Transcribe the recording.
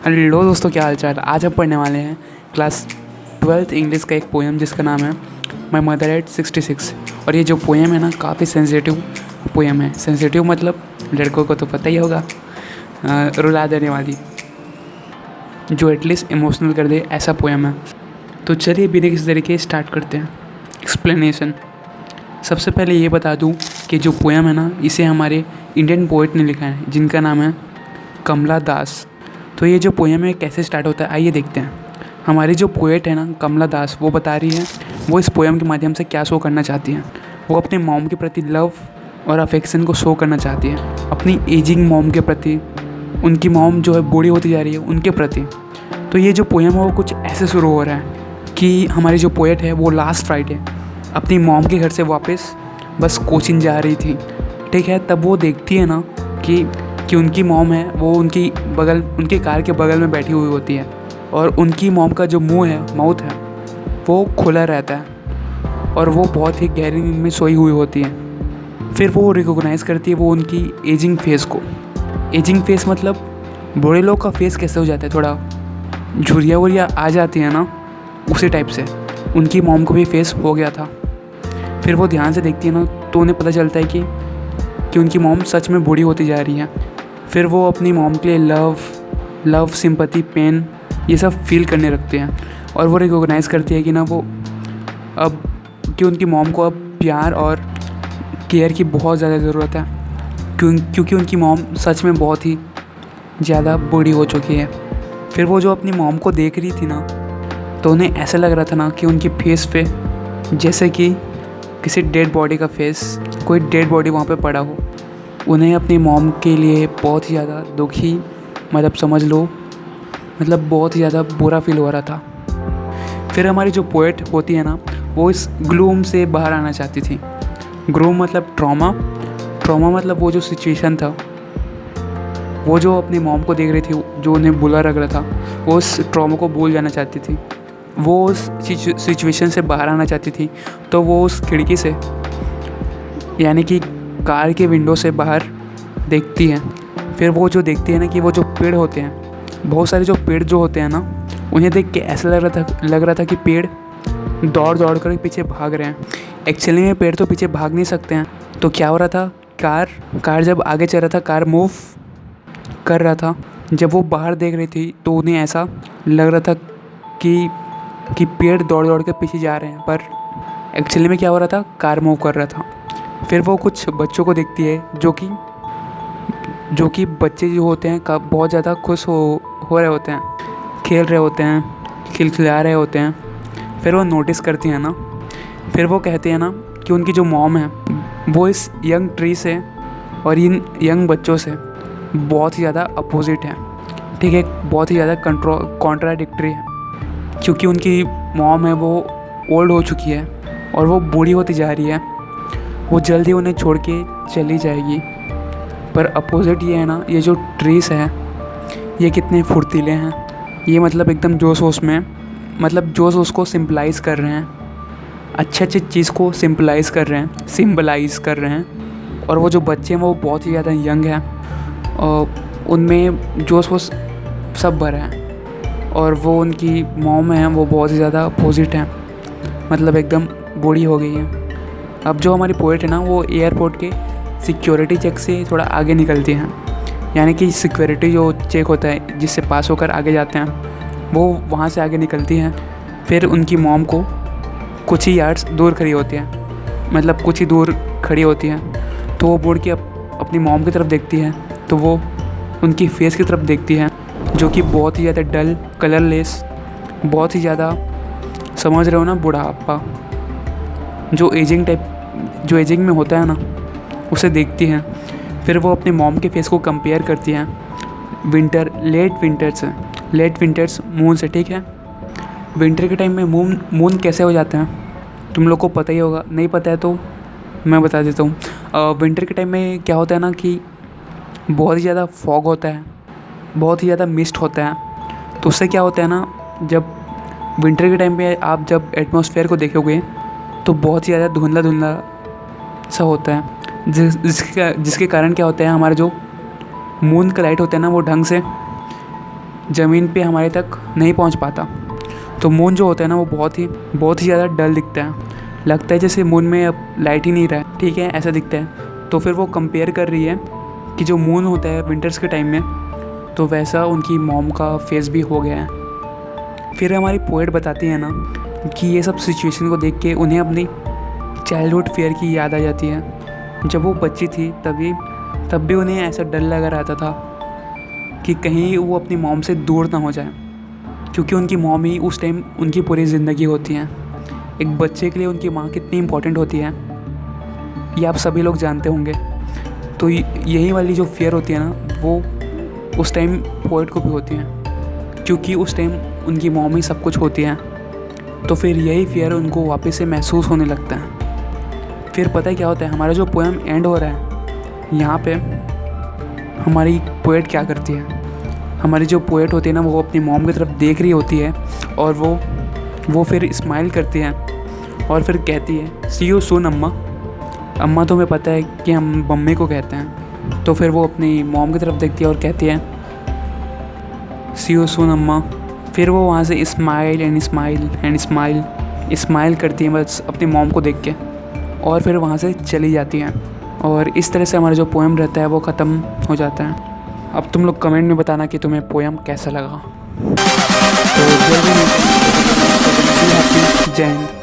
Hello दोस्तों, क्या हाल चाल। आज हम पढ़ने वाले हैं क्लास 12th इंग्लिश का एक पोएम जिसका नाम है माई मदर एट 66। और ये जो पोएम है ना, काफ़ी सेंसिटिव पोएम है। सेंसिटिव मतलब लड़कों को तो पता ही होगा, रुला देने वाली, जो एटलीस्ट इमोशनल कर दे, ऐसा पोएम है। तो चलिए बिना किसी तरीके स्टार्ट करते हैं एक्सप्लेनेशन। सबसे पहले ये बता दूँ कि जो पोएम है ना, इसे हमारे इंडियन पोइट ने लिखा है जिनका नाम है कमला दास। तो ये जो पोएम है कैसे स्टार्ट होता है, आइए देखते हैं। हमारी जो पोएट है ना कमला दास, वो बता रही है वो इस पोएम के माध्यम से क्या शो करना चाहती हैं। वो अपने मॉम के प्रति लव और अफेक्शन को शो करना चाहती है, अपनी एजिंग मॉम के प्रति। उनकी मॉम जो है बूढ़ी होती जा रही है, उनके प्रति। तो ये जो पोएम है वो कुछ ऐसे शुरू हो रहा है कि हमारी जो पोएट है वो लास्ट फ्राइडे अपनी मॉम के घर से वापस बस कोचिंग जा रही थी, ठीक है। तब वो देखती है ना कि उनकी मॉम है वो उनके कार के बगल में बैठी हुई होती है, और उनकी मॉम का जो माउथ है वो खुला रहता है, और वो बहुत ही गहरी नींद में सोई हुई होती है। फिर वो रिकॉग्नाइज़ करती है वो उनकी एजिंग फेस को। एजिंग फेस मतलब बूढ़े लोग का फेस कैसे हो जाता है, थोड़ा झुर्रियाँ वुरियाँ आ जाती है ना, उसी टाइप से उनकी मॉम को भी फेस हो गया था। फिर वो ध्यान से देखती है ना, तो उन्हें पता चलता है कि उनकी मॉम सच में बूढ़ी होती जा रही है। फिर वो अपनी मॉम के लिए लव सिंपैथी, पेन, ये सब फील करने लगते हैं। और वो रिकॉग्नाइज़ करती है कि ना वो अब कि उनकी मॉम को अब प्यार और केयर की बहुत ज़्यादा ज़रूरत है, क्योंकि उनकी मॉम सच में बहुत ही ज़्यादा बूढ़ी हो चुकी है। फिर वो जो अपनी मॉम को देख रही थी ना, तो उन्हें ऐसा लग रहा था ना कि उनकी फेस पे जैसे कि किसी डेड बॉडी का फेस, कोई डेड बॉडी वहाँ पे पड़ा हो। उन्हें अपनी मॉम के लिए बहुत ही ज़्यादा दुखी, मतलब समझ लो, मतलब बहुत ही ज़्यादा बुरा फील हो रहा था। फिर हमारी जो पोएट होती है ना, वो इस ग्लूम से बाहर आना चाहती थी। ग्लूम मतलब ट्रॉमा मतलब वो जो सिचुएशन था, वो जो अपनी मॉम को देख रही थी, जो उन्हें बुरा लग रहा था, वो उस ट्रॉमा को भूल जाना चाहती थी। वो उस सिचुएशन से बाहर आना चाहती थी। तो वो उस खिड़की से, यानी कि कार के विंडो से बाहर देखती है। फिर वो जो देखती है ना कि वो जो पेड़ होते हैं, बहुत सारे जो पेड़ जो होते हैं ना, उन्हें देख के ऐसा लग रहा था कि पेड़ दौड़ कर पीछे भाग रहे हैं। एक्चुअली में पेड़ तो पीछे भाग नहीं सकते हैं। तो क्या हो रहा था, कार जब आगे चल रहा था, कार मूव कर रहा था, जब वो बाहर देख रही थी तो उन्हें ऐसा लग रहा था कि पेड़ दौड़ के पीछे जा रहे हैं, पर एक्चुअली में क्या हो रहा था, कार मूव कर रहा था। फिर वो कुछ बच्चों को देखती है जो कि बच्चे जो होते हैं बहुत ज़्यादा खुश हो रहे होते हैं, खेल रहे होते हैं, खिलखिला रहे होते हैं। फिर वो नोटिस करती हैं ना, फिर वो कहते हैं ना कि उनकी जो मॉम है वो इस यंग ट्री से और इन यंग बच्चों से बहुत ही ज़्यादा अपोजिट है, ठीक है, बहुत ही ज़्यादा कॉन्ट्राडिक्टरी है। क्योंकि उनकी मॉम है वो ओल्ड हो चुकी है और वो बूढ़ी होती जा रही है, वो जल्दी उन्हें छोड़ के चली जाएगी। पर अपोजिट ये है ना, ये जो ट्रीज हैं ये कितने फुर्तीले हैं, ये मतलब एकदम जोश में, मतलब जोश को सिंपलाइज़ कर रहे हैं, अच्छे चीज़ को सिंपलाइज़ कर रहे हैं। और वो जो बच्चे हैं वो बहुत ही ज़्यादा यंग हैं, और उनमें जोश वो सब भरा है। और वो उनकी मॉम है वो बहुत ही ज़्यादा अपोजिट है, मतलब एकदम बूढ़ी हो गई है। अब जो हमारी पोएट है ना, वो एयरपोर्ट के सिक्योरिटी चेक से थोड़ा आगे निकलती हैं, यानी कि सिक्योरिटी जो चेक होता है जिससे पास होकर आगे जाते हैं, वो वहाँ से आगे निकलती हैं। फिर उनकी मॉम को कुछ ही यार्ड्स दूर खड़ी होती है, मतलब कुछ ही दूर खड़ी होती हैं। तो वो मुड़ के अपनी मॉम की तरफ देखती है, तो वो उनकी फेस की तरफ देखती है, जो कि बहुत ही ज़्यादा डल, कलरलेस, बहुत ही ज़्यादा, समझ रहे हो ना, बुढ़ापा जो एजिंग में होता है ना, उसे देखती हैं। फिर वो अपने मॉम के फेस को कंपेयर करती हैं लेट विंटर्स मून से, ठीक है। विंटर के टाइम में मून कैसे हो जाते हैं तुम लोग को पता ही होगा, नहीं पता है तो मैं बता देता हूँ। विंटर के टाइम में क्या होता है ना कि बहुत ही ज़्यादा फॉग होता है, बहुत ही ज़्यादा मिस्ट होता है। तो उससे क्या होता है ना, जब विंटर के टाइम पे आप जब एटमॉस्फेयर को देखोगे तो बहुत ही ज़्यादा धुंधला सा होता है, जिसके कारण क्या होता है, हमारा जो मून का लाइट होता है ना, वो ढंग से ज़मीन पे हमारे तक नहीं पहुंच पाता। तो मून जो होता है ना वो बहुत ही ज़्यादा डल दिखता है, लगता है जैसे मून में अब लाइट ही नहीं रहा है, ठीक है, ऐसा दिखता है। तो फिर वो कंपेयर कर रही है कि जो मून होता है विंटर्स के टाइम में, तो वैसा उनकी मॉम का फेस भी हो गया है। फिर हमारी पोएट बताती है ना कि ये सब सिचुएशन को देख के उन्हें अपनी चाइल्डहुड फेयर की याद आ जाती है। जब वो बच्ची थी तब भी उन्हें ऐसा डर लगा रहता था कि कहीं वो अपनी मॉम से दूर ना हो जाए, क्योंकि उनकी मॉम ही उस टाइम उनकी पूरी ज़िंदगी होती है। एक बच्चे के लिए उनकी माँ कितनी इम्पोर्टेंट होती है ये आप सभी लोग जानते होंगे। तो यही वाली जो फेयर होती है ना वो उस टाइम पोएट को भी होती है, क्योंकि उस टाइम उनकी मॉम ही सब कुछ होती है। तो फिर यही फेयर उनको वापस से महसूस होने लगता है। फिर पता है क्या होता है, हमारा जो पोएम एंड हो रहा है यहाँ पे हमारी पोएट क्या करती है, हमारी जो पोएट होती है ना वो अपनी मॉम की तरफ देख रही होती है और वो फिर स्माइल करती है और फिर कहती है सी यू सून अम्मा। अम्मा तुम्हें पता है कि हम मम्मी को कहते हैं। तो फिर वो अपनी मॉम की तरफ देखती है और कहती है सी यू सून अम्मा। फिर वो वहाँ से स्माइल करती है बस अपनी मॉम को देख के, और फिर वहाँ से चली जाती हैं। और इस तरह से हमारा जो पोएम रहता है वो ख़त्म हो जाता है। अब तुम लोग कमेंट में बताना कि तुम्हें पोएम कैसा लगा। तो जय हिंद, जय हिंद।